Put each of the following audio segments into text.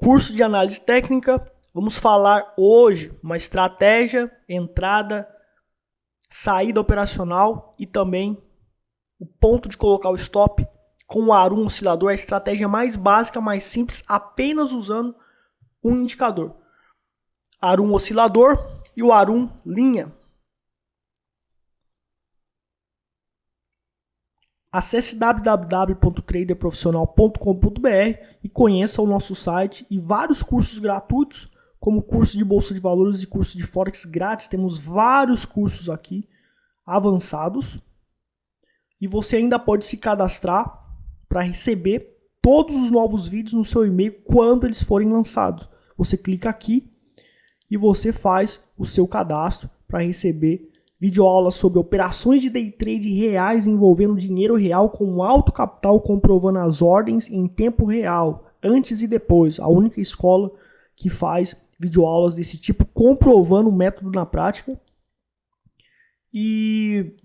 Curso de análise técnica, vamos falar hoje uma estratégia, entrada, saída operacional e também o ponto de colocar o stop com o ARUM oscilador, a estratégia mais básica, mais simples, apenas usando um indicador. ARUM oscilador e o ARUM linha. Acesse www.traderprofissional.com.br e conheça o nosso site e vários cursos gratuitos, como curso de Bolsa de Valores e curso de Forex grátis. Temos vários cursos aqui avançados. E você ainda pode se cadastrar para receber todos os novos vídeos no seu e-mail quando eles forem lançados. Você clica aqui e você faz o seu cadastro para receber videoaulas sobre operações de day trade reais envolvendo dinheiro real com alto capital, comprovando as ordens em tempo real, antes e depois. A única escola que faz videoaulas desse tipo, comprovando o método na prática. E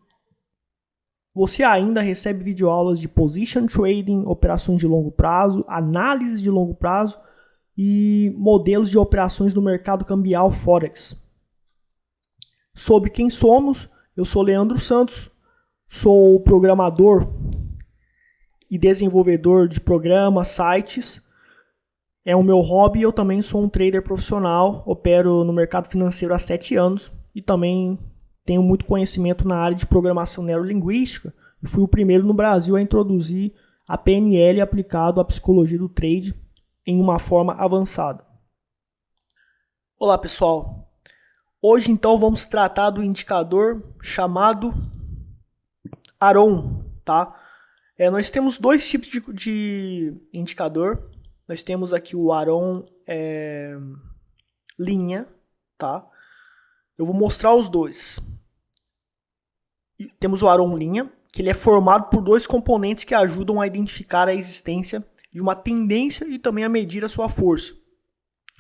você ainda recebe videoaulas de position trading, operações de longo prazo, análise de longo prazo e modelos de operações no mercado cambial Forex. Sobre quem somos, eu sou Leandro Santos, sou programador e desenvolvedor de programas, sites. É o meu hobby e eu também sou um trader profissional, opero no mercado financeiro há 7 anos e também tenho muito conhecimento na área de programação neurolinguística e fui o primeiro no Brasil a introduzir a PNL aplicado à psicologia do trade em uma forma avançada. Olá pessoal! Hoje, então, vamos tratar do indicador chamado AROM, tá? Nós temos dois tipos de indicador. Nós temos aqui o AROM linha, tá? Eu vou mostrar os dois. E temos o AROM linha, que ele é formado por dois componentes que ajudam a identificar a existência de uma tendência e também a medir a sua força.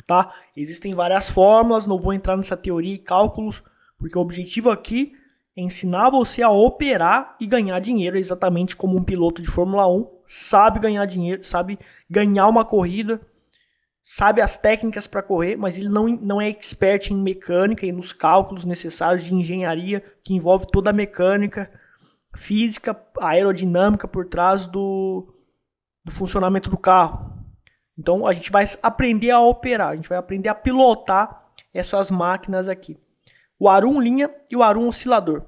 Tá? Existem várias fórmulas, não vou entrar nessa teoria e cálculos, porque o objetivo aqui é ensinar você a operar e ganhar dinheiro, exatamente como um piloto de Fórmula 1 sabe ganhar dinheiro, sabe ganhar uma corrida, sabe as técnicas para correr, mas ele não é expert em mecânica e nos cálculos necessários de engenharia, que envolve toda a mecânica, física, aerodinâmica por trás do funcionamento do carro. Então a gente vai aprender a operar, a gente vai aprender a pilotar essas máquinas aqui. O ARUM linha e o ARUM oscilador.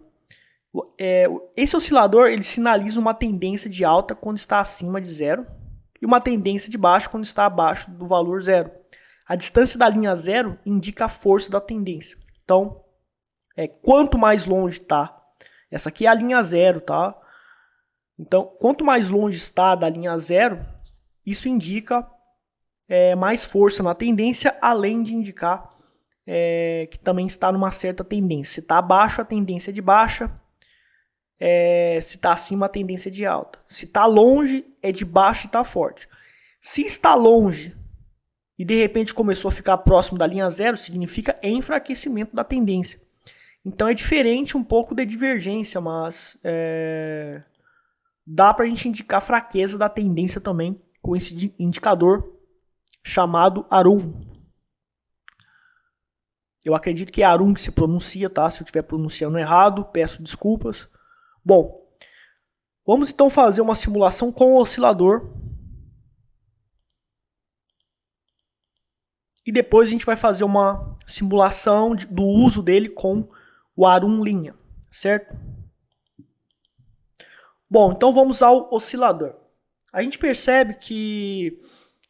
Esse oscilador ele sinaliza uma tendência de alta quando está acima de zero e uma tendência de baixa quando está abaixo do valor zero. A distância da linha zero indica a força da tendência. Então, quanto mais longe está, essa aqui é a linha zero, tá? Então, quanto mais longe está da linha zero, isso indica mais força na tendência, além de indicar que também está numa certa tendência. Se está abaixo, a tendência é de baixa. Se está acima, a tendência é de alta. Se está longe, é de baixo e está forte. Se está longe e de repente começou a ficar próximo da linha zero, significa enfraquecimento da tendência. Então é diferente um pouco da divergência, mas dá para a gente indicar a fraqueza da tendência também com esse indicador chamado ARUM. Eu acredito que é ARUM que se pronuncia, tá? Se eu estiver pronunciando errado, peço desculpas. Bom, vamos então fazer uma simulação com o oscilador. E depois a gente vai fazer uma simulação do uso dele com o ARUM linha, certo? Bom, então vamos ao oscilador. A gente percebe que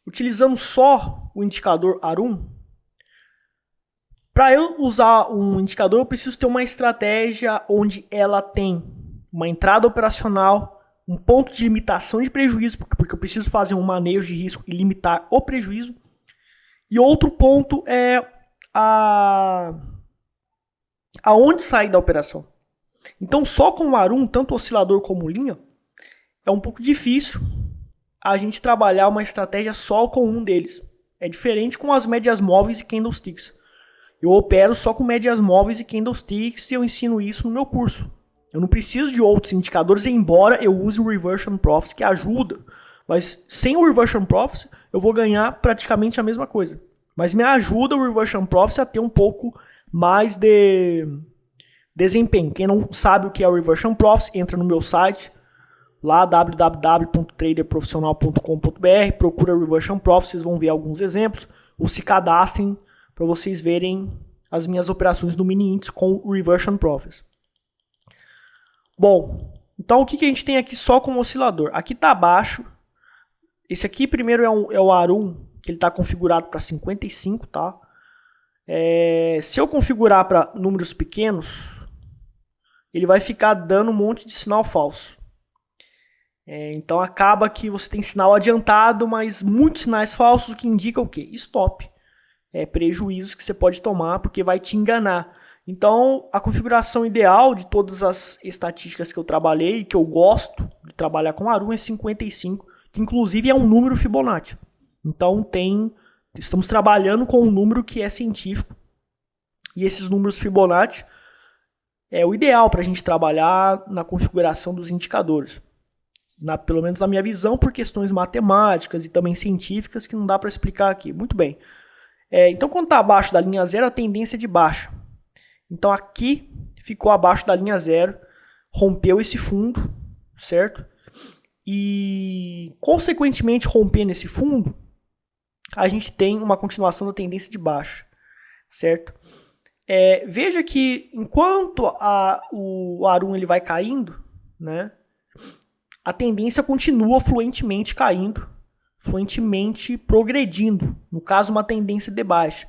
utilizando só o indicador ARUM, para eu usar um indicador, eu preciso ter uma estratégia onde ela tem uma entrada operacional, um ponto de limitação de prejuízo, porque eu preciso fazer um manejo de risco e limitar o prejuízo. E outro ponto é aonde sair da operação. Então, só com o ARUM, tanto oscilador como linha, é um pouco difícil a gente trabalhar uma estratégia só com um deles. É diferente com as médias móveis e candlesticks. Eu opero só com médias móveis e candlesticks e eu ensino isso no meu curso. Eu não preciso de outros indicadores, embora eu use o Reversion Profits, que ajuda. Mas sem o Reversion Prophecy, eu vou ganhar praticamente a mesma coisa. Mas me ajuda o Reversion Prophecy a ter um pouco mais de desempenho. Quem não sabe o que é o Reversion Prophecy, entra no meu site, lá www.traderprofissional.com.br, procura Reversion Prophecy, vocês vão ver alguns exemplos, ou se cadastrem para vocês verem as minhas operações no mini índice com o Reversion Prophecy. Bom, então o que a gente tem aqui só como oscilador? Aqui está abaixo. Esse aqui primeiro é o ARUM, que ele está configurado para 55, tá? Se eu configurar para números pequenos, ele vai ficar dando um monte de sinal falso. Então acaba que você tem sinal adiantado, mas muitos sinais falsos, o que indica o quê? Stop. Prejuízos que você pode tomar porque vai te enganar. Então a configuração ideal de todas as estatísticas que eu trabalhei, que eu gosto de trabalhar com ARUM, é 55, que inclusive é um número Fibonacci. Então estamos trabalhando com um número que é científico. E esses números Fibonacci é o ideal para a gente trabalhar na configuração dos indicadores. Pelo menos na minha visão, por questões matemáticas e também científicas que não dá para explicar aqui. Muito bem. Então quando está abaixo da linha zero, a tendência é de baixa. Então aqui ficou abaixo da linha zero, rompeu esse fundo, certo? E consequentemente rompendo esse fundo, a gente tem uma continuação da tendência de baixa, certo? Veja que enquanto o ARUM ele vai caindo, né, a tendência continua fluentemente caindo, fluentemente progredindo, no caso uma tendência de baixa.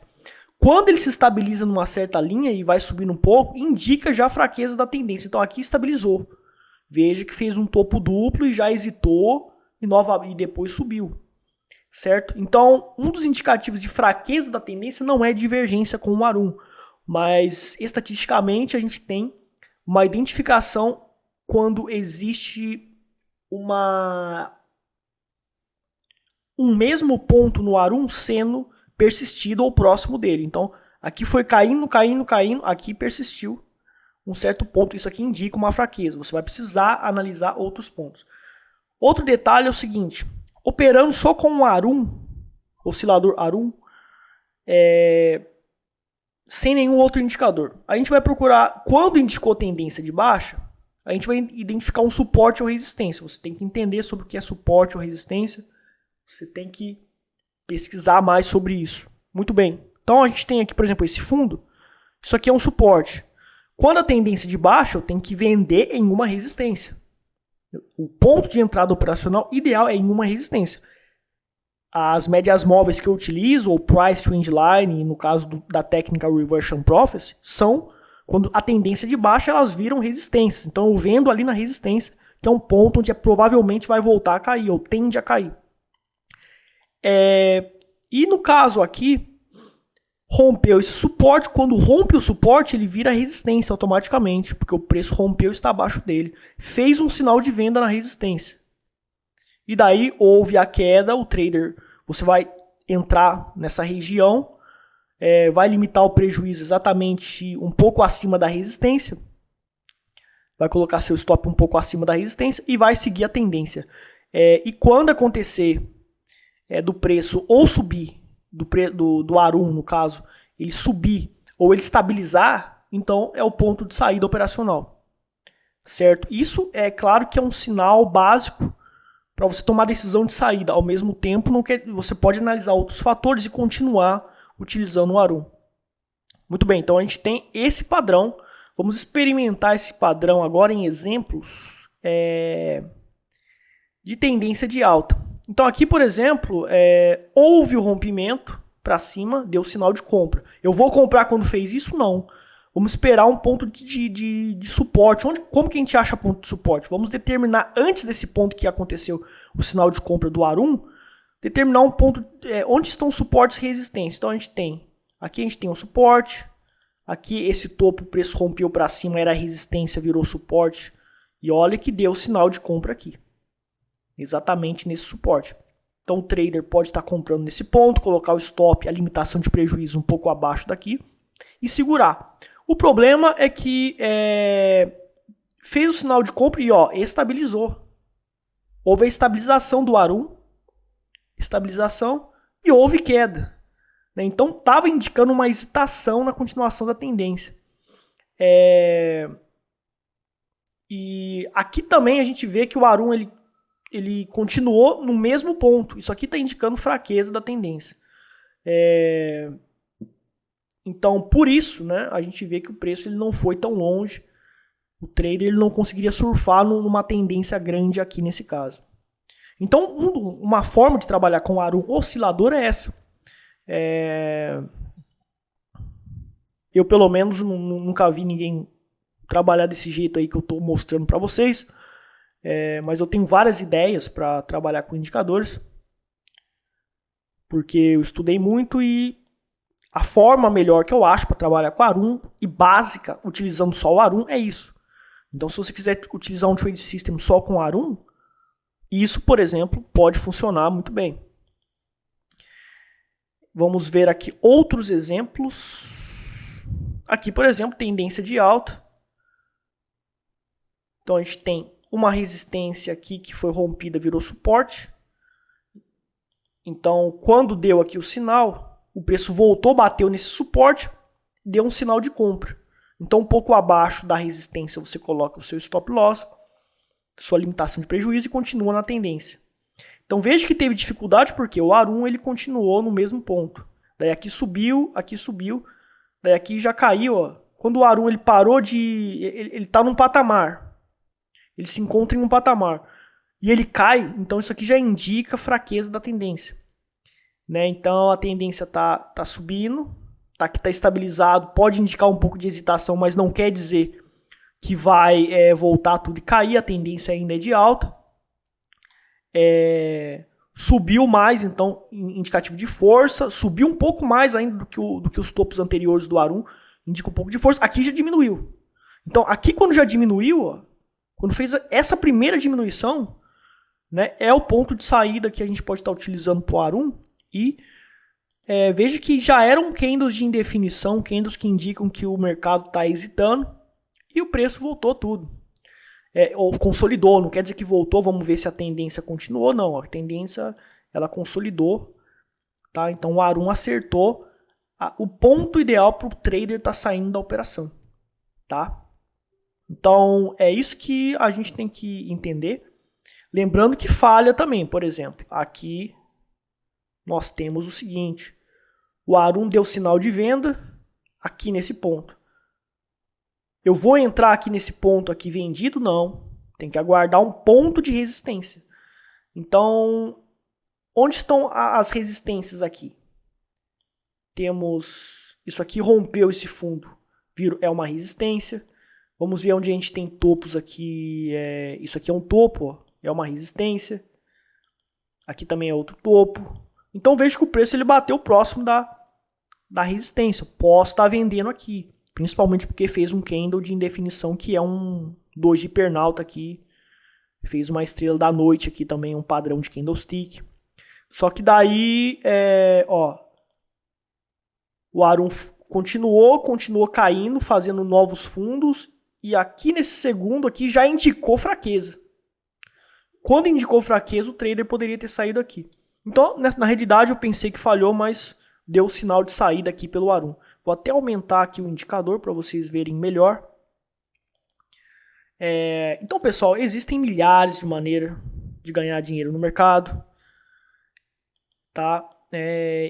Quando ele se estabiliza numa certa linha e vai subindo um pouco, indica já a fraqueza da tendência. Então aqui estabilizou. Veja que fez um topo duplo e já hesitou e depois subiu. Certo? Então, um dos indicativos de fraqueza da tendência não é divergência com o ARUM, mas estatisticamente a gente tem uma identificação quando existe um mesmo ponto no ARUM sendo persistido ou próximo dele. Então, aqui foi caindo, aqui persistiu um certo ponto. Isso aqui indica uma fraqueza. Você vai precisar analisar outros pontos. Outro detalhe é o seguinte: operando só com um ARUM, oscilador ARUM, sem nenhum outro indicador, a gente vai procurar, quando indicou tendência de baixa, a gente vai identificar um suporte ou resistência. Você tem que entender sobre o que é suporte ou resistência. Você tem que pesquisar mais sobre isso. Muito bem. Então a gente tem aqui, por exemplo, esse fundo. Isso aqui é um suporte. Quando a tendência de baixa, eu tenho que vender em uma resistência. O ponto de entrada operacional ideal é em uma resistência. As médias móveis que eu utilizo, ou Price Trend Line, no caso da técnica Reversion Prophecy, são quando a tendência de baixa, elas viram resistências. Então eu vendo ali na resistência, que é um ponto onde provavelmente vai voltar a cair, ou tende a cair. E no caso aqui, rompeu esse suporte. Quando rompe o suporte, ele vira resistência automaticamente, porque o preço rompeu e está abaixo dele. Fez um sinal de venda na resistência. E daí houve a queda, o trader, você vai entrar nessa região, vai limitar o prejuízo exatamente um pouco acima da resistência, vai colocar seu stop um pouco acima da resistência e vai seguir a tendência. E quando acontecer do preço ou subir, do ARUM no caso, ele subir ou ele estabilizar, então é o ponto de saída operacional. Certo? Isso é claro que é um sinal básico para você tomar decisão de saída. Ao mesmo tempo, você pode analisar outros fatores e continuar utilizando o ARUM. Muito bem, então a gente tem esse padrão. Vamos experimentar esse padrão agora em exemplos de tendência de alta. Então aqui, por exemplo, houve o rompimento para cima, deu sinal de compra. Eu vou comprar quando fez isso? Não. Vamos esperar um ponto de suporte. Como que a gente acha ponto de suporte? Vamos determinar, antes desse ponto que aconteceu o sinal de compra do ARUM, determinar um ponto onde estão suportes e resistências. Então aqui a gente tem um suporte, aqui esse topo, o preço rompeu para cima, era resistência, virou suporte, e olha que deu sinal de compra aqui. Exatamente nesse suporte. Então o trader pode estar comprando nesse ponto, colocar o stop, a limitação de prejuízo um pouco abaixo daqui e segurar. O problema é que fez o sinal de compra e estabilizou. houve a estabilização do ARUM, estabilização, e houve queda. Né? Então estava indicando uma hesitação na continuação da tendência. E aqui também a gente vê que o ARUM ele continuou no mesmo ponto. Isso aqui está indicando fraqueza da tendência. Então, por isso, né, a gente vê que o preço ele não foi tão longe. O trader ele não conseguiria surfar numa tendência grande aqui nesse caso. Então, uma forma de trabalhar com o ARUM oscilador é essa. Eu, pelo menos, nunca vi ninguém trabalhar desse jeito aí que eu estou mostrando para vocês. Mas eu tenho várias ideias para trabalhar com indicadores. Porque eu estudei muito e a forma melhor que eu acho para trabalhar com ARUM e básica, utilizando só o ARUM, é isso. Então, se você quiser utilizar um trade system só com ARUM, isso, por exemplo, pode funcionar muito bem. Vamos ver aqui outros exemplos. Aqui, por exemplo, tendência de alta. Então, a gente tem uma resistência aqui que foi rompida, virou suporte. Então, quando deu aqui o sinal, o preço voltou, bateu nesse suporte, deu um sinal de compra. Então, um pouco abaixo da resistência, você coloca o seu stop loss, sua limitação de prejuízo e continua na tendência. Então, veja que teve dificuldade porque o ARUM ele continuou no mesmo ponto. Daí aqui subiu, daí aqui já caiu. Ó. Quando o ARUM ele parou de... Ele está num patamar. Ele se encontra em um patamar. E ele cai, então isso aqui já indica fraqueza da tendência. Né? Então, a tendência está subindo. Aqui está estabilizado, pode indicar um pouco de hesitação, mas não quer dizer que vai voltar tudo e cair, a tendência ainda é de alta. Subiu mais, então, indicativo de força, subiu um pouco mais ainda do que os topos anteriores do ARUM, indica um pouco de força, aqui já diminuiu. Então, aqui quando já diminuiu, ó, quando fez essa primeira diminuição, né, é o ponto de saída que a gente pode estar utilizando para o ARUM e... veja que já eram candles de indefinição, candles que indicam que o mercado está hesitando e o preço voltou tudo. Ou consolidou, não quer dizer que voltou, vamos ver se a tendência continuou, não, a tendência ela consolidou, tá? Então o ARUM acertou o ponto ideal para o trader estar saindo da operação, tá? Então é isso que a gente tem que entender, lembrando que falha também, por exemplo, aqui nós temos o seguinte, o ARUM deu sinal de venda aqui nesse ponto. Eu vou entrar aqui nesse ponto aqui vendido? Não. Tem que aguardar um ponto de resistência. Então, onde estão as resistências aqui? Temos... Isso aqui rompeu esse fundo. É uma resistência. Vamos ver onde a gente tem topos aqui. Isso aqui é um topo, ó, é uma resistência. Aqui também é outro topo. Então veja que o preço ele bateu próximo da resistência. Posso estar vendendo aqui. Principalmente porque fez um candle de indefinição que é um doji pernalta aqui. Fez uma estrela da noite aqui também, um padrão de candlestick. Só que daí, ó, o ARUM continuou caindo, fazendo novos fundos. E aqui nesse segundo aqui já indicou fraqueza. Quando indicou fraqueza, o trader poderia ter saído aqui. Então, na realidade, eu pensei que falhou, mas deu o sinal de saída aqui pelo ARUM. Vou até aumentar aqui o indicador para vocês verem melhor. Então, pessoal, existem milhares de maneiras de ganhar dinheiro no mercado. Tá?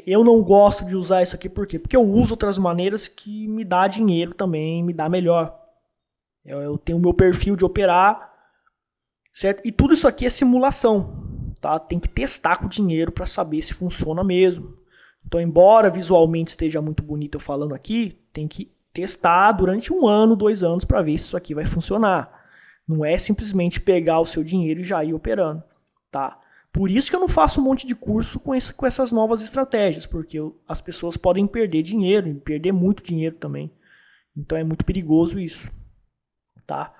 Eu não gosto de usar isso aqui, por quê? Porque eu uso outras maneiras que me dá dinheiro também, me dá melhor. Eu tenho o meu perfil de operar, certo? E tudo isso aqui é simulação. Tá? Tem que testar com o dinheiro para saber se funciona mesmo. Então, embora visualmente esteja muito bonito eu falando aqui, tem que testar durante 1 ano, 2 anos para ver se isso aqui vai funcionar. Não é simplesmente pegar o seu dinheiro e já ir operando, tá? Por isso que eu não faço um monte de curso com essas novas estratégias, porque as pessoas podem perder dinheiro, e perder muito dinheiro também. Então é muito perigoso isso, tá?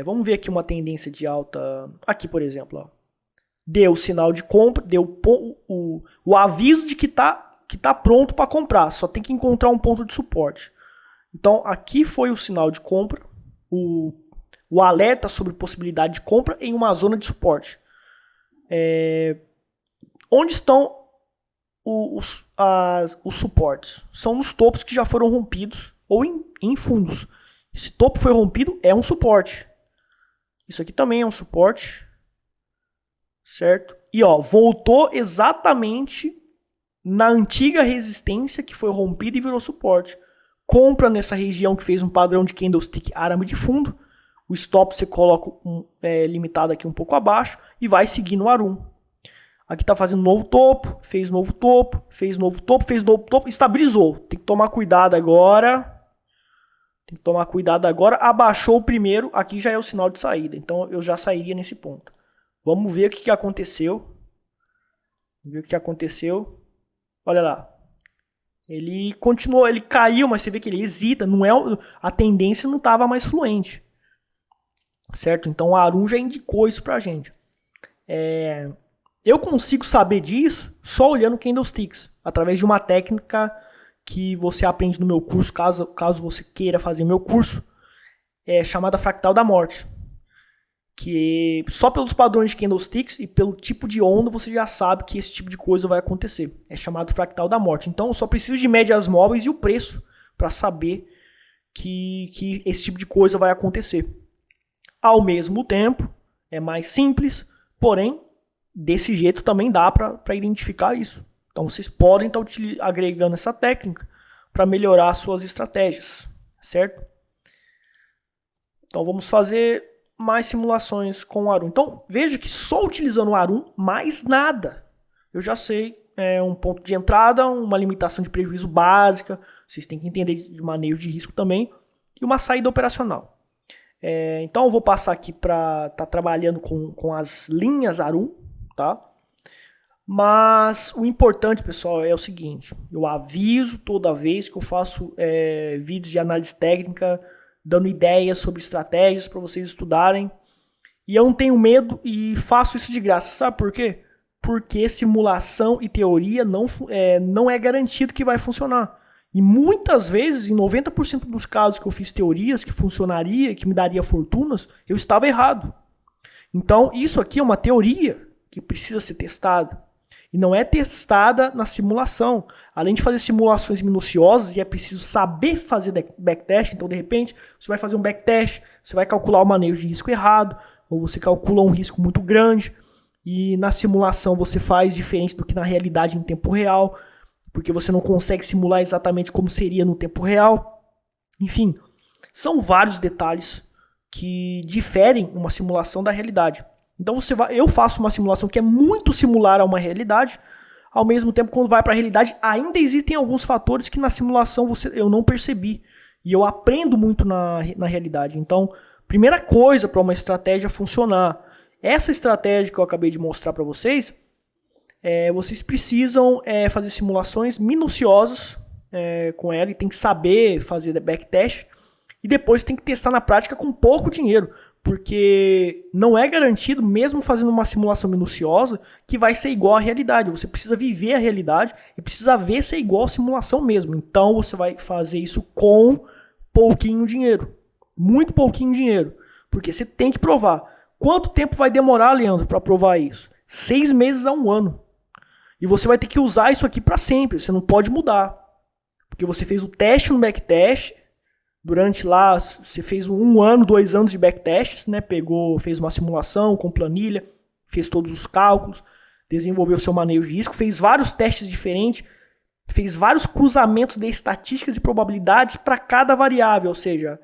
Vamos ver aqui uma tendência de alta, aqui por exemplo, ó. Deu o sinal de compra, deu o aviso de que tá pronto para comprar. Só tem que encontrar um ponto de suporte. Então, aqui foi o sinal de compra. O alerta sobre possibilidade de compra em uma zona de suporte. Onde estão os suportes? São nos topos que já foram rompidos ou em fundos. Esse topo foi rompido, é um suporte. Isso aqui também é um suporte. Certo? E ó, voltou exatamente na antiga resistência que foi rompida e virou suporte. Compra nessa região que fez um padrão de candlestick arame de fundo. O stop você coloca limitado aqui um pouco abaixo e vai seguir no Arum. Aqui está fazendo novo topo, fez novo topo, fez novo topo, fez novo topo, estabilizou. Tem que tomar cuidado agora. Abaixou o primeiro, aqui já é o sinal de saída. Então eu já sairia nesse ponto. Vamos ver o que aconteceu. Olha lá. Ele continuou, ele caiu, mas você vê que ele hesita. A tendência não estava mais fluente. Certo? Então o Arum já indicou isso pra gente. Eu consigo saber disso só olhando candlesticks, através de uma técnica que você aprende no meu curso, caso você queira fazer meu curso, chamada Fractal da Morte. Que só pelos padrões de candlesticks e pelo tipo de onda você já sabe que esse tipo de coisa vai acontecer. É chamado Fractal da Morte. Então eu só preciso de médias móveis e o preço para saber que esse tipo de coisa vai acontecer. Ao mesmo tempo, é mais simples, porém, desse jeito também dá para identificar isso. Então vocês podem estar agregando essa técnica para melhorar suas estratégias, certo? Então vamos fazer mais simulações com o Arum. Então veja que só utilizando o Arum, mais nada. Eu já sei um ponto de entrada, uma limitação de prejuízo básica, vocês têm que entender de manejo de risco também, e uma saída operacional. Então eu vou passar aqui para estar trabalhando com as linhas Arum, tá? Mas o importante, pessoal, é o seguinte: eu aviso toda vez que eu faço vídeos de análise técnica, dando ideias sobre estratégias para vocês estudarem. E eu não tenho medo e faço isso de graça. Sabe por quê? Porque simulação e teoria não é garantido que vai funcionar. E muitas vezes, em 90% dos casos que eu fiz teorias que funcionaria, que me daria fortunas, eu estava errado. Então, isso aqui é uma teoria que precisa ser testada. E não é testada na simulação. Além de fazer simulações minuciosas, e é preciso saber fazer backtest. Então, de repente, você vai fazer um backtest, você vai calcular o manejo de risco errado, ou você calcula um risco muito grande, e na simulação você faz diferente do que na realidade em tempo real, porque você não consegue simular exatamente como seria no tempo real. Enfim, são vários detalhes que diferem uma simulação da realidade. Então eu faço uma simulação que é muito similar a uma realidade, ao mesmo tempo quando vai para a realidade ainda existem alguns fatores que na simulação eu não percebi, e eu aprendo muito na realidade. Então, primeira coisa para uma estratégia funcionar, essa estratégia que eu acabei de mostrar para vocês, vocês precisam fazer simulações minuciosas com ela, e tem que saber fazer backtest, e depois tem que testar na prática com pouco dinheiro, porque não é garantido, mesmo fazendo uma simulação minuciosa, que vai ser igual à realidade. Você precisa viver a realidade e precisa ver se é igual à simulação mesmo. Então você vai fazer isso com pouquinho dinheiro, muito pouquinho dinheiro, porque você tem que provar. Quanto tempo vai demorar, Leandro, para provar isso? 6 meses a 1 ano. E você vai ter que usar isso aqui para sempre, você não pode mudar. Porque você fez o teste no backtest, durante lá, você fez 1 ano, 2 anos de backtests, né? Fez uma simulação com planilha, fez todos os cálculos, desenvolveu seu manejo de risco, fez vários testes diferentes, fez vários cruzamentos de estatísticas e probabilidades para cada variável, ou seja,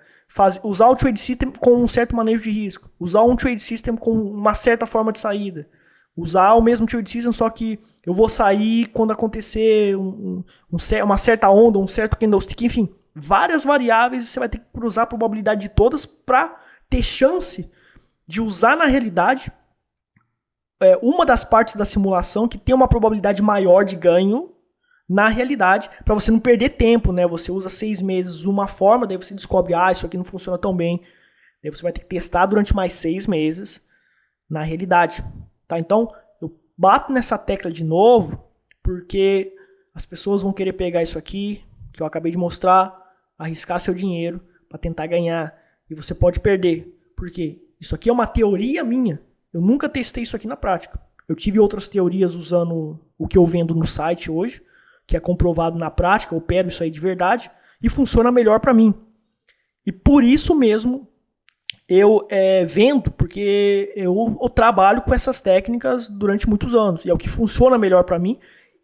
usar o trade system com um certo manejo de risco, usar um trade system com uma certa forma de saída, usar o mesmo trade system, só que eu vou sair quando acontecer uma certa onda, um certo candlestick, enfim, várias variáveis, e você vai ter que cruzar a probabilidade de todas para ter chance de usar na realidade uma das partes da simulação que tem uma probabilidade maior de ganho na realidade, para você não perder tempo, né? Você usa 6 meses uma forma, daí você descobre, isso aqui não funciona tão bem, daí você vai ter que testar durante mais 6 meses na realidade, tá? Então, eu bato nessa tecla de novo, porque as pessoas vão querer pegar isso aqui, que eu acabei de mostrar, arriscar seu dinheiro para tentar ganhar, e você pode perder, porque isso aqui é uma teoria minha, eu nunca testei isso aqui na prática, Eu tive outras teorias usando o que eu vendo no site hoje, que é comprovado na prática, eu opero isso aí de verdade, e funciona melhor para mim. E por isso mesmo eu vendo, porque eu trabalho com essas técnicas durante muitos anos, e é o que funciona melhor para mim,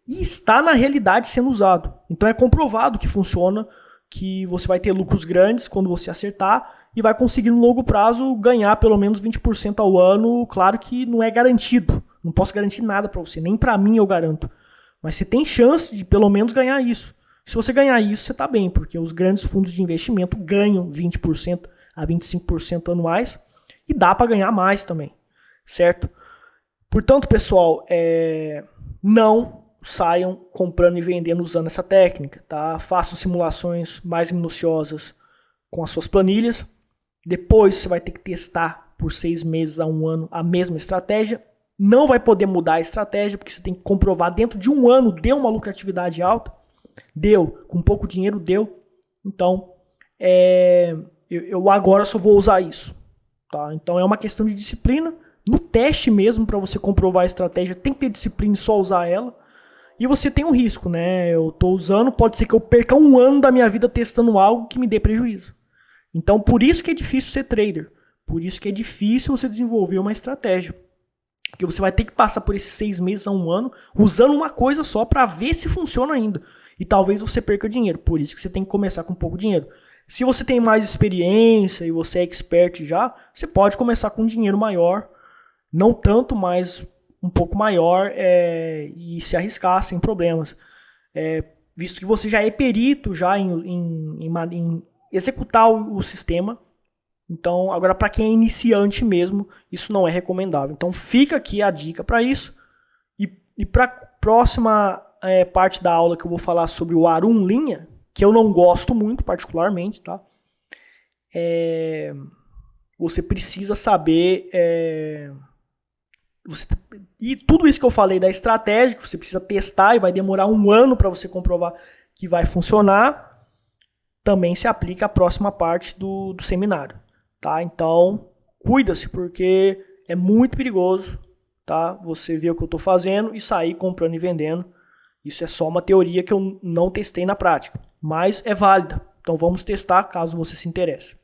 e está na realidade sendo usado. Então é comprovado que funciona, que você vai ter lucros grandes quando você acertar, e vai conseguir no longo prazo ganhar pelo menos 20% ao ano. Claro que não é garantido, não posso garantir nada para você, nem para mim eu garanto. Mas você tem chance de pelo menos ganhar isso. Se você ganhar isso, você está bem, porque os grandes fundos de investimento ganham 20% a 25% anuais e dá para ganhar mais também, certo? Portanto, pessoal, não saiam comprando e vendendo usando essa técnica, tá? Façam simulações mais minuciosas com as suas planilhas. Depois você vai ter que testar por 6 meses a 1 ano a mesma estratégia. Não vai poder mudar a estratégia, porque você tem que comprovar dentro de 1 ano deu uma lucratividade alta. Deu, com pouco dinheiro deu. Então, eu agora só vou usar isso. Tá? Então é uma questão de disciplina. No teste mesmo, para você comprovar a estratégia, tem que ter disciplina e só usar ela. E você tem um risco, né? Eu estou usando, pode ser que eu perca 1 ano da minha vida testando algo que me dê prejuízo. Então por isso que é difícil ser trader. Por isso que é difícil você desenvolver uma estratégia. Porque você vai ter que passar por esses 6 meses a 1 ano usando uma coisa só para ver se funciona ainda. E talvez você perca dinheiro. Por isso que você tem que começar com pouco dinheiro. Se você tem mais experiência e você é expert já, você pode começar com um dinheiro maior. Não tanto, mas um pouco maior e se arriscar sem problemas. Visto que você já é perito já em executar o sistema. Então, agora para quem é iniciante mesmo, isso não é recomendável. Então, fica aqui a dica para isso. E para a próxima parte da aula que eu vou falar sobre o Arum linha, que eu não gosto muito particularmente, tá? Você precisa saber... e tudo isso que eu falei da estratégia, que você precisa testar e vai demorar 1 ano para você comprovar que vai funcionar, também se aplica à próxima parte do seminário. Tá? Então, cuida-se, porque é muito perigoso, tá? Você ver o que eu estou fazendo e sair comprando e vendendo. Isso é só uma teoria que eu não testei na prática, mas é válida. Então vamos testar caso você se interesse.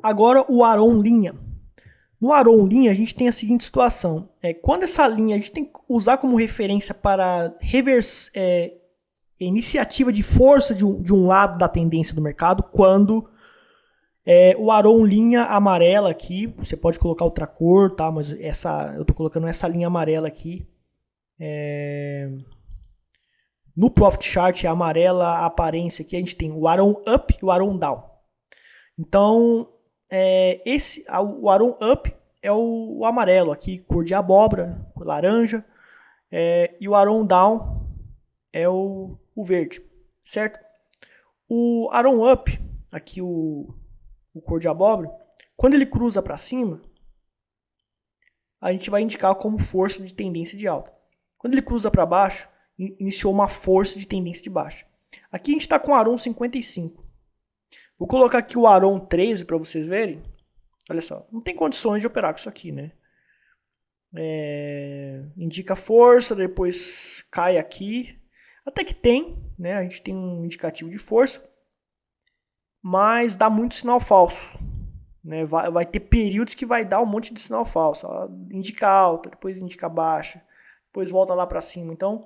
Agora o Arum linha. No Arum linha a gente tem a seguinte situação. Quando essa linha a gente tem que usar como referência para iniciativa de força de um lado da tendência do mercado, quando o Arum linha amarela aqui, você pode colocar outra cor, tá? Mas eu estou colocando essa linha amarela aqui. No Profit Chart, a amarela, a aparência aqui, a gente tem o Arum Up e o Arum Down. Então, o Arum Up é o amarelo aqui, cor de abóbora, cor laranja, e o Arum Down é o verde, certo? O Arum Up, aqui o cor de abóbora, quando ele cruza para cima, a gente vai indicar como força de tendência de alta. Quando ele cruza para baixo, iniciou uma força de tendência de baixa. Aqui a gente está com o Arum 55. Vou colocar aqui o Arum 13 para vocês verem. Olha só, não tem condições de operar com isso aqui, né? Indica força, depois cai aqui. Até que tem, né? A gente tem um indicativo de força, mas dá muito sinal falso, né? Vai ter períodos que vai dar um monte de sinal falso. Indica alta, depois indica baixa, depois volta lá para cima. Então,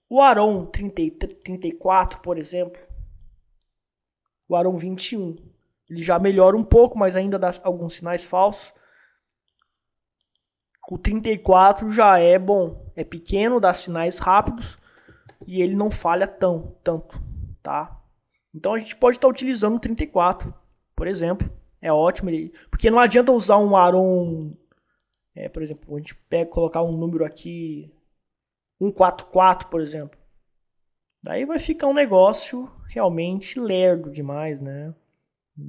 o Arum 34, por exemplo, o Arum 21, ele já melhora um pouco, mas ainda dá alguns sinais falsos. O 34 já é bom, é pequeno, dá sinais rápidos e ele não falha tanto, tá? Então a gente pode estar utilizando o 34, por exemplo, é ótimo, porque não adianta usar um Arum, por exemplo, a gente colocar um número aqui, 144, por exemplo. Daí vai ficar um negócio realmente lerdo demais, né?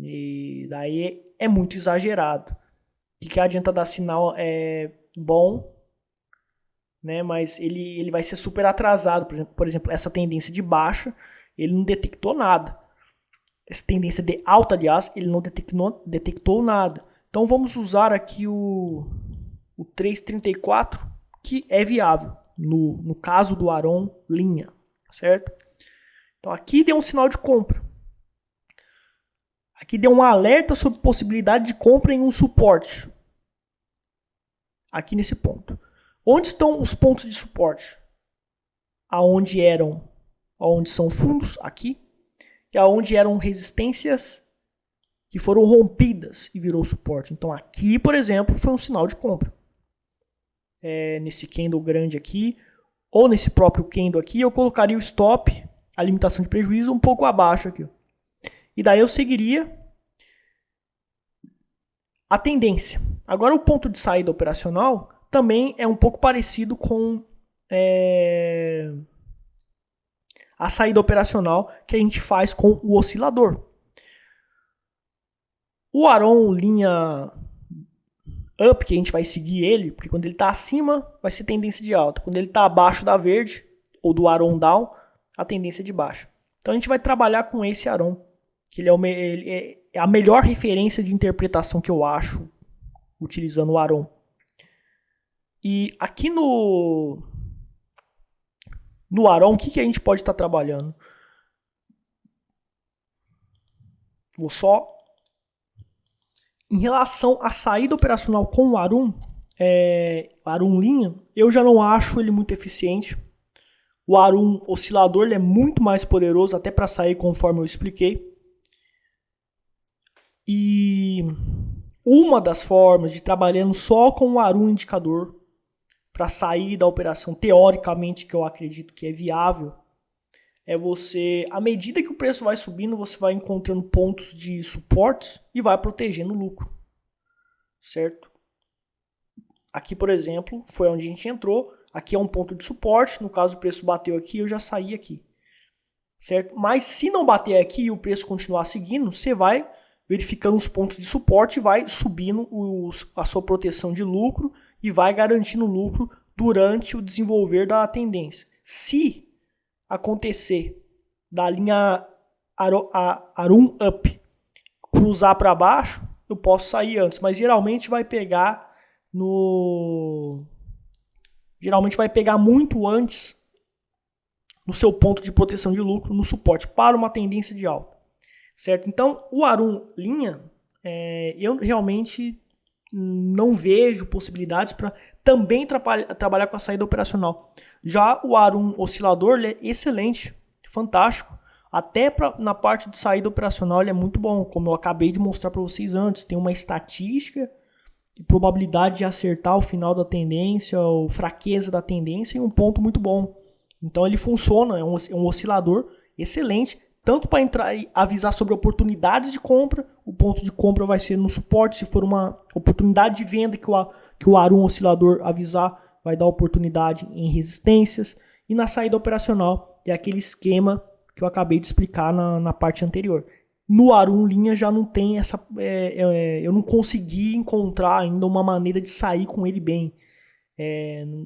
E daí é muito exagerado. O que adianta dar sinal bom, né? Mas ele vai ser super atrasado. Por exemplo, essa tendência de baixa, ele não detectou nada. Essa tendência de alta, aliás, ele não detectou nada. Então vamos usar aqui o 334, que é viável, no caso do Aron linha, certo? Então aqui deu um sinal de compra. Aqui deu um alerta sobre possibilidade de compra em um suporte. Aqui nesse ponto. Onde estão os pontos de suporte? Aonde são fundos, aqui. E aonde eram resistências que foram rompidas e virou suporte. Então aqui, por exemplo, foi um sinal de compra. Nesse candle grande aqui, ou nesse próprio candle aqui, eu colocaria o stop, a limitação de prejuízo, um pouco abaixo aqui. E daí eu seguiria a tendência. Agora o ponto de saída operacional também é um pouco parecido com a saída operacional que a gente faz com o oscilador. O Aron linha up, que a gente vai seguir ele, porque quando ele está acima vai ser tendência de alta. Quando ele está abaixo da verde, ou do Aron down, a tendência é de baixa. Então a gente vai trabalhar com esse Aron, que ele é a melhor referência de interpretação que eu acho, utilizando o Aron. E aqui no Aron, o que a gente pode estar trabalhando? Vou só... Em relação à saída operacional com o Arum, Arum linha, eu já não acho ele muito eficiente. O Arum oscilador ele é muito mais poderoso, até para sair, conforme eu expliquei. E uma das formas de trabalhando só com o Arum indicador para sair da operação, teoricamente, que eu acredito que é viável, é você, à medida que o preço vai subindo, você vai encontrando pontos de suportes e vai protegendo o lucro, certo? Aqui, por exemplo, foi onde a gente entrou. Aqui é um ponto de suporte, no caso o preço bateu aqui, eu já saí aqui, certo? Mas se não bater aqui e o preço continuar seguindo, você vai verificando os pontos de suporte e vai subindo a sua proteção de lucro e vai garantindo lucro durante o desenvolver da tendência. Se acontecer da linha Arum up cruzar para baixo, eu posso sair antes, mas geralmente vai pegar muito antes no seu ponto de proteção de lucro, no suporte para uma tendência de alta, certo? Então o Arum linha, eu realmente não vejo possibilidades para também trabalhar com a saída operacional. Já o Arum oscilador ele é excelente, fantástico. Até na parte de saída operacional ele é muito bom, como eu acabei de mostrar para vocês antes. Tem uma estatística de probabilidade de acertar o final da tendência ou fraqueza da tendência em um ponto muito bom. Então ele funciona, é um oscilador excelente, tanto para entrar e avisar sobre oportunidades de compra. O ponto de compra vai ser no suporte, se for uma oportunidade de venda que o Arum oscilador avisar, vai dar oportunidade em resistências. E na saída operacional é aquele esquema que eu acabei de explicar na parte anterior. No Arum linha já não tem essa... eu não consegui encontrar ainda uma maneira de sair com ele bem.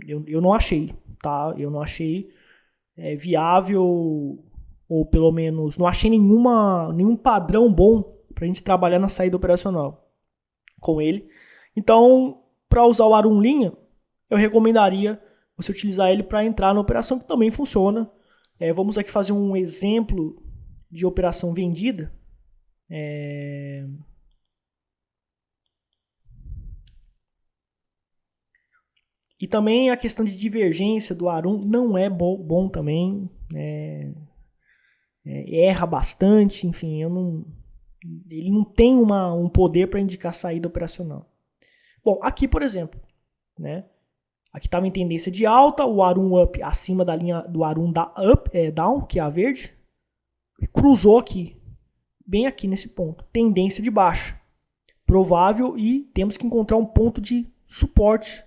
Eu não achei, tá? Eu não achei viável, ou pelo menos não achei nenhum padrão bom para a gente trabalhar na saída operacional com ele. Então, para usar o Arum linha, eu recomendaria você utilizar ele para entrar na operação, que também funciona. Vamos aqui fazer um exemplo de operação vendida. E também a questão de divergência do Arum não é bom também. Erra bastante, enfim, ele não tem um poder para indicar saída operacional. Bom, aqui, por exemplo, né? Aqui estava em tendência de alta, o Arum up acima da linha do Arum down, que é a verde, e cruzou aqui, bem aqui nesse ponto. Tendência de baixa, provável, e temos que encontrar um ponto de suporte,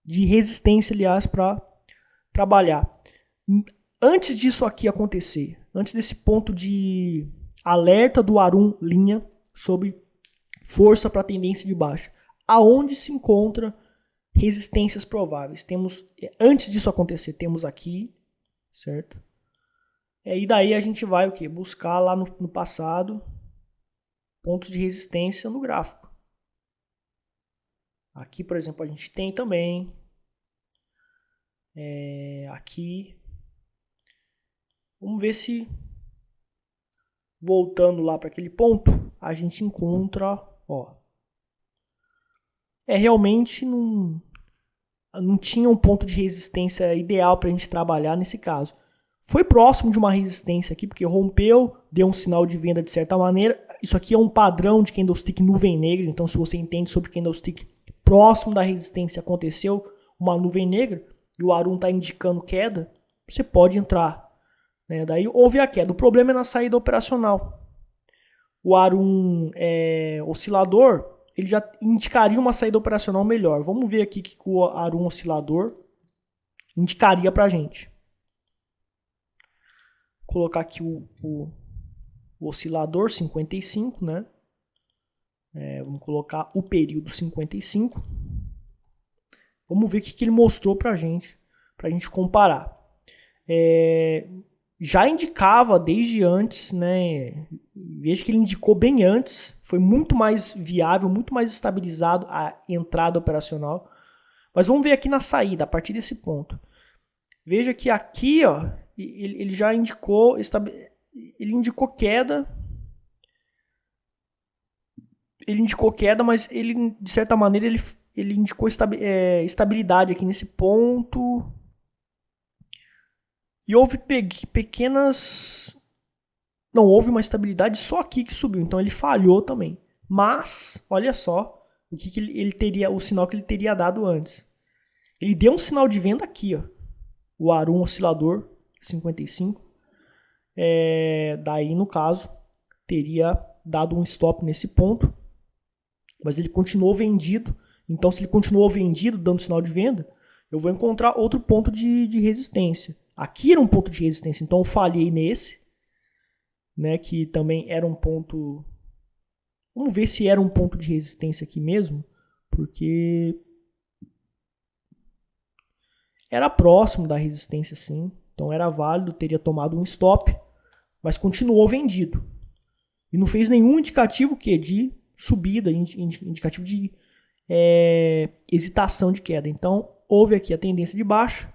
de resistência, aliás, para trabalhar. Antes disso aqui acontecer, antes desse ponto de alerta do Arum linha sobre força para tendência de baixa, aonde se encontra resistências prováveis? Antes disso acontecer, temos aqui, certo? E daí a gente vai o quê? Buscar lá no passado pontos de resistência no gráfico. Aqui, por exemplo, a gente tem também. Aqui. Vamos ver se, voltando lá para aquele ponto, a gente encontra, ó. Realmente não tinha um ponto de resistência ideal para a gente trabalhar nesse caso. Foi próximo de uma resistência aqui, porque rompeu, deu um sinal de venda de certa maneira. Isso aqui é um padrão de candlestick nuvem negra, então se você entende sobre candlestick próximo da resistência aconteceu uma nuvem negra e o Arum está indicando queda, você pode entrar. Né? Daí houve a queda. O problema é na saída operacional. O Arum oscilador, ele já indicaria uma saída operacional melhor. Vamos ver aqui o que o Arum oscilador indicaria para a gente. Vou colocar aqui o oscilador 55, né? Vamos colocar o período 55. Vamos ver o que ele mostrou para a gente comparar. Já indicava desde antes, né? Veja que ele indicou bem antes, foi muito mais viável, muito mais estabilizado a entrada operacional. Mas vamos ver aqui na saída, a partir desse ponto. Veja que aqui, ó, ele já indicou, ele indicou queda. Ele indicou queda, mas ele, de certa maneira, ele indicou estabilidade aqui nesse ponto. E houve pequenas... Não, houve uma estabilidade só aqui que subiu. Então ele falhou também. Mas, olha só o que ele teria, o sinal que ele teria dado antes. Ele deu um sinal de venda aqui, ó. O Arum oscilador 55. Daí, no caso, teria dado um stop nesse ponto. Mas ele continuou vendido. Então, se ele continuou vendido, dando sinal de venda, eu vou encontrar outro ponto de resistência. Aqui era um ponto de resistência, então eu falhei nesse, né, que também era um ponto... Vamos ver se era um ponto de resistência aqui mesmo, porque era próximo da resistência sim, então era válido, teria tomado um stop, mas continuou vendido. E não fez nenhum indicativo de subida, indicativo de hesitação de queda. Então houve aqui a tendência de baixa,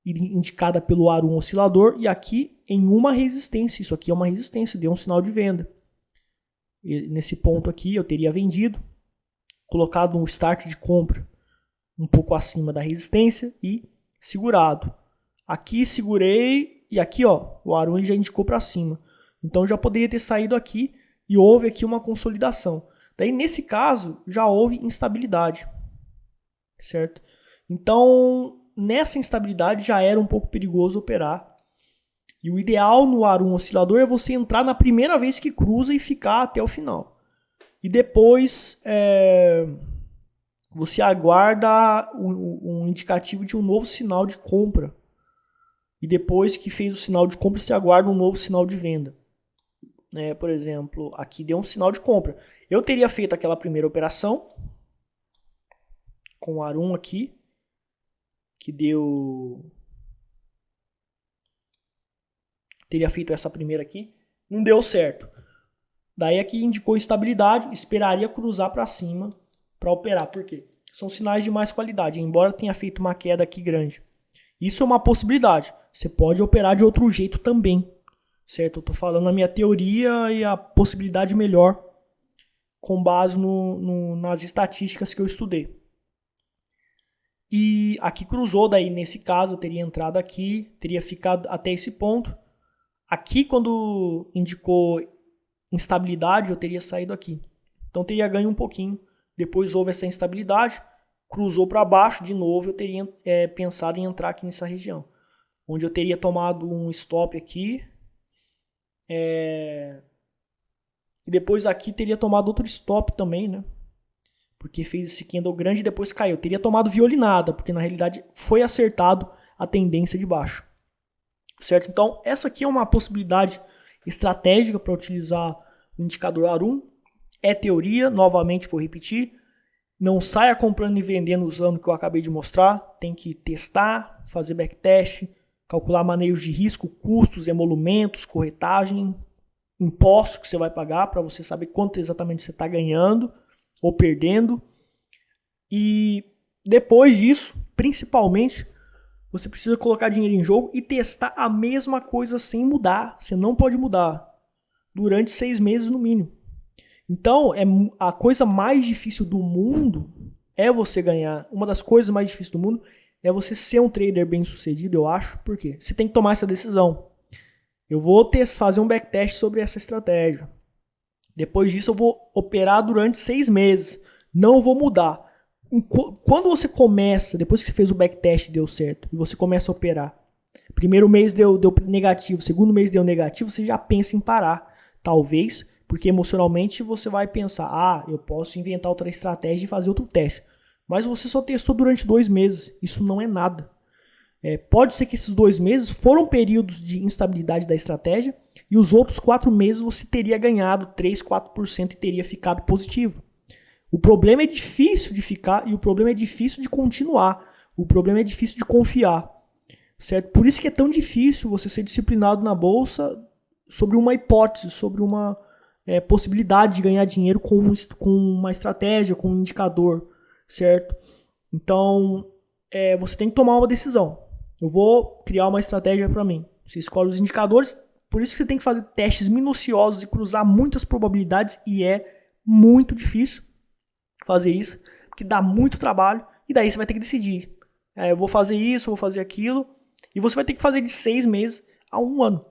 indicada pelo Arum oscilador, e aqui em uma resistência. Isso aqui é uma resistência, deu um sinal de venda. E nesse ponto aqui eu teria vendido, colocado um start de compra um pouco acima da resistência e segurado. Aqui segurei e aqui, ó, o Arum já indicou para cima. Então já poderia ter saído aqui e houve aqui uma consolidação. Daí nesse caso já houve instabilidade, certo? Então nessa instabilidade já era um pouco perigoso operar. E o ideal no Arum oscilador é você entrar na primeira vez que cruza e ficar até o final. E depois você aguarda um indicativo de um novo sinal de compra. E depois que fez o sinal de compra, você aguarda um novo sinal de venda. Por exemplo, aqui deu um sinal de compra. Eu teria feito aquela primeira operação com o Arum aqui, que deu... Teria feito essa primeira aqui, não deu certo. Daí aqui indicou estabilidade, esperaria cruzar para cima para operar. Por quê? São sinais de mais qualidade, embora tenha feito uma queda aqui grande. Isso é uma possibilidade. Você pode operar de outro jeito também, certo? Eu estou falando a minha teoria e a possibilidade melhor com base nas estatísticas que eu estudei. E aqui cruzou, daí nesse caso eu teria entrado aqui, teria ficado até esse ponto. Aqui quando indicou instabilidade eu teria saído aqui. Então teria ganho um pouquinho. Depois houve essa instabilidade, cruzou para baixo de novo, eu teria pensado em entrar aqui nessa região. Onde eu teria tomado um stop aqui. E depois aqui teria tomado outro stop também, né? Porque fez esse candle grande e depois caiu. Teria tomado violinada, porque na realidade foi acertado a tendência de baixo. Certo? Então, essa aqui é uma possibilidade estratégica para utilizar o indicador Arum. É teoria, novamente vou repetir. Não saia comprando e vendendo usando o que eu acabei de mostrar. Tem que testar, fazer backtest, calcular manejos de risco, custos, emolumentos, corretagem, impostos que você vai pagar para você saber quanto exatamente você está ganhando ou perdendo. E depois disso, principalmente, você precisa colocar dinheiro em jogo e testar a mesma coisa sem mudar. Você não pode mudar durante 6 meses no mínimo. Então, a coisa mais difícil do mundo é você ganhar. Uma das coisas mais difíceis do mundo é você ser um trader bem sucedido, eu acho. Por quê? Você tem que tomar essa decisão. Eu vou fazer um backtest sobre essa estratégia. Depois disso eu vou operar durante 6 meses. Não vou mudar. Quando você começa, depois que você fez o backtest e deu certo, e você começa a operar, primeiro mês deu negativo, segundo mês deu negativo, você já pensa em parar. Talvez, porque emocionalmente você vai pensar, eu posso inventar outra estratégia e fazer outro teste. Mas você só testou durante 2 meses. Isso não é nada. Pode ser que esses 2 meses foram períodos de instabilidade da estratégia e os outros 4 meses você teria ganhado 3, 4% e teria ficado positivo. O problema é difícil de ficar e o problema é difícil de continuar. O problema é difícil de confiar. Certo? Por isso que é tão difícil você ser disciplinado na bolsa sobre uma hipótese, sobre uma possibilidade de ganhar dinheiro com uma estratégia, com um indicador. Certo? Então, você tem que tomar uma decisão. Eu vou criar uma estratégia para mim. Você escolhe os indicadores, por isso que você tem que fazer testes minuciosos e cruzar muitas probabilidades, e é muito difícil fazer isso, porque dá muito trabalho, e daí você vai ter que decidir. Eu vou fazer isso, eu vou fazer aquilo, e você vai ter que fazer de 6 meses a 1 ano.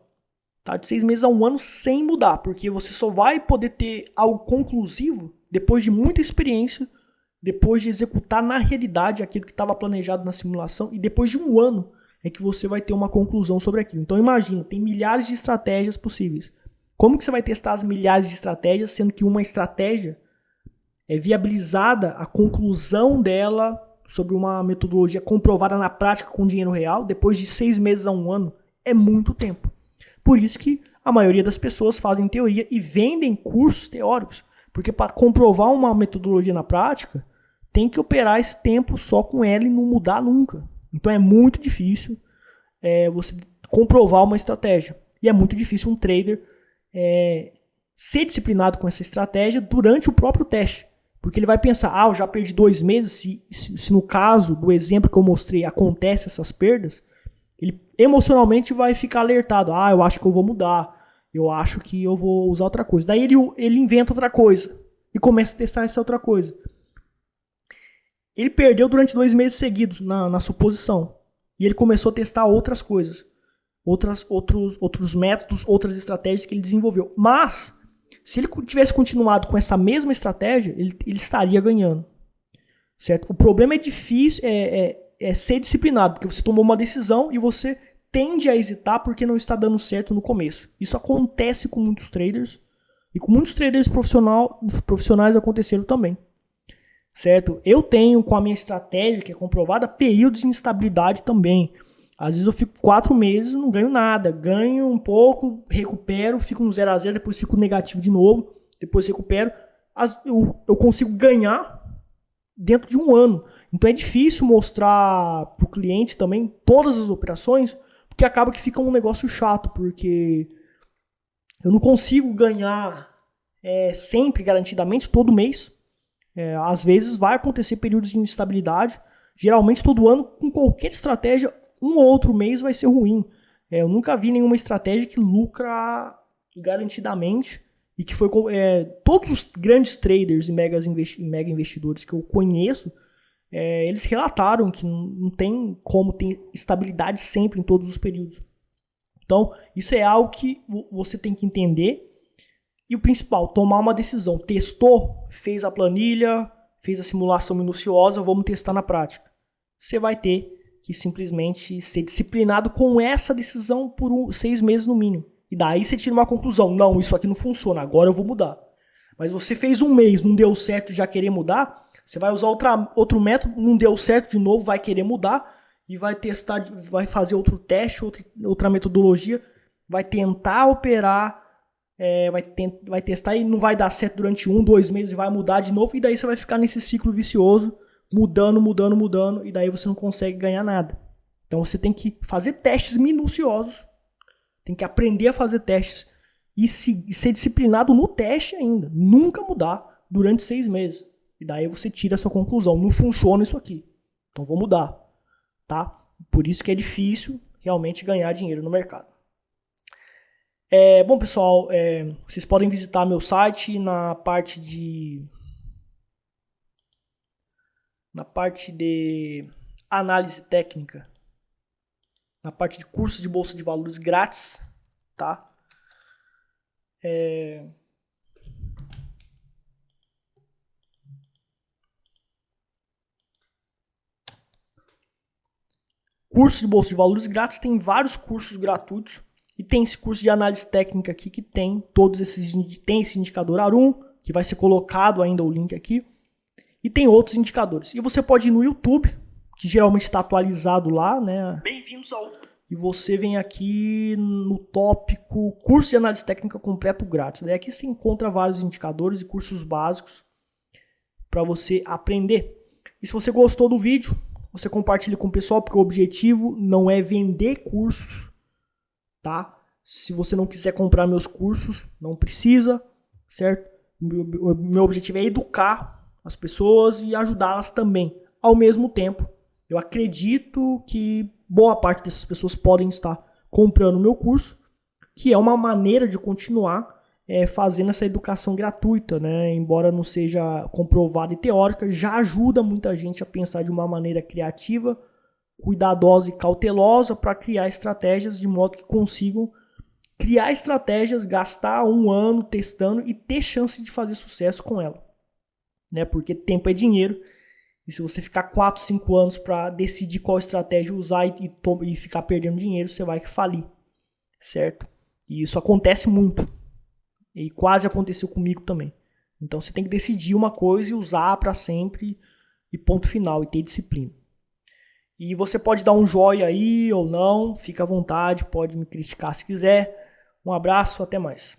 Tá? De 6 meses a 1 ano sem mudar, porque você só vai poder ter algo conclusivo depois de muita experiência, depois de executar na realidade aquilo que estava planejado na simulação, e depois de 1 ano é que você vai ter uma conclusão sobre aquilo. Então imagina, tem milhares de estratégias possíveis. Como que você vai testar as milhares de estratégias, sendo que uma estratégia é viabilizada, a conclusão dela sobre uma metodologia comprovada na prática com dinheiro real, depois de 6 meses a 1 ano, é muito tempo. Por isso que a maioria das pessoas fazem teoria e vendem cursos teóricos, porque para comprovar uma metodologia na prática, tem que operar esse tempo só com ela e não mudar nunca. Então é muito difícil você comprovar uma estratégia. E é muito difícil um trader ser disciplinado com essa estratégia durante o próprio teste. Porque ele vai pensar, eu já perdi 2 meses, se no caso do exemplo que eu mostrei acontece essas perdas, ele emocionalmente vai ficar alertado. Eu acho que eu vou mudar, eu acho que eu vou usar outra coisa. Daí ele inventa outra coisa e começa a testar essa outra coisa. Ele perdeu durante 2 meses seguidos na suposição. E ele começou a testar outras coisas. Outros métodos, outras estratégias que ele desenvolveu. Mas, se ele tivesse continuado com essa mesma estratégia, ele estaria ganhando. Certo? O problema é difícil, é ser disciplinado, porque você tomou uma decisão e você tende a hesitar porque não está dando certo no começo. Isso acontece com muitos traders. E com muitos traders profissionais aconteceram também. Certo? Eu tenho com a minha estratégia, que é comprovada, períodos de instabilidade também. Às vezes eu fico 4 meses e não ganho nada. Ganho um pouco, recupero, fico no 0 a 0, depois fico negativo de novo, depois recupero. Eu consigo ganhar dentro de 1 ano. Então é difícil mostrar para o cliente também todas as operações, porque acaba que fica um negócio chato, porque eu não consigo ganhar sempre, garantidamente, todo mês. Às vezes vai acontecer períodos de instabilidade. Geralmente todo ano, com qualquer estratégia, um ou outro mês vai ser ruim. Eu nunca vi nenhuma estratégia que lucra garantidamente e que foi todos os grandes traders e mega investidores que eu conheço, eles relataram que não tem como ter estabilidade sempre em todos os períodos. Então isso é algo que você tem que entender. E o principal, tomar uma decisão. Testou, fez a planilha, fez a simulação minuciosa, vamos testar na prática. Você vai ter que simplesmente ser disciplinado com essa decisão por 6 meses no mínimo. E daí você tira uma conclusão. Não, isso aqui não funciona, agora eu vou mudar. Mas você fez 1 mês, não deu certo, já querer mudar, você vai usar outro método, não deu certo de novo, vai querer mudar e vai testar, vai fazer outro teste, outra metodologia, vai tentar operar, vai testar e não vai dar certo durante 1, 2 meses e vai mudar de novo, e daí você vai ficar nesse ciclo vicioso, mudando, e daí você não consegue ganhar nada. Então você tem que fazer testes minuciosos, tem que aprender a fazer testes e ser disciplinado no teste ainda, nunca mudar durante 6 meses. E daí você tira essa conclusão. Não funciona isso aqui. Então vou mudar. Tá? Por isso que é difícil realmente ganhar dinheiro no mercado. Bom, pessoal, vocês podem visitar meu site na parte de análise técnica, na parte de cursos de bolsa de valores grátis, tá? Curso de bolsa de valores grátis, tem vários cursos gratuitos. E tem esse curso de análise técnica aqui que tem tem esse indicador ARUM, que vai ser colocado ainda o link aqui. E tem outros indicadores. E você pode ir no YouTube, que geralmente está atualizado lá, né? Bem-vindos ao... E você vem aqui no tópico curso de análise técnica completo grátis. Daí aqui você encontra vários indicadores e cursos básicos para você aprender. E se você gostou do vídeo, você compartilha com o pessoal, porque o objetivo não é vender cursos, tá? Se você não quiser comprar meus cursos, não precisa, certo? Meu objetivo é educar as pessoas e ajudá-las também. Ao mesmo tempo, eu acredito que boa parte dessas pessoas podem estar comprando o meu curso, que é uma maneira de continuar fazendo essa educação gratuita, né? Embora não seja comprovada e teórica, já ajuda muita gente a pensar de uma maneira criativa, cuidadosa e cautelosa para criar estratégias de modo que consigam criar estratégias, gastar um ano testando e ter chance de fazer sucesso com ela, né? Porque tempo é dinheiro. E se você ficar 4, 5 anos para decidir qual estratégia usar e ficar perdendo dinheiro, você vai falir, certo? E isso acontece muito. E quase aconteceu comigo também. Então você tem que decidir uma coisa e usar para sempre e ponto final, e ter disciplina. E você pode dar um joinha aí ou não, fica à vontade, pode me criticar se quiser. Um abraço, até mais.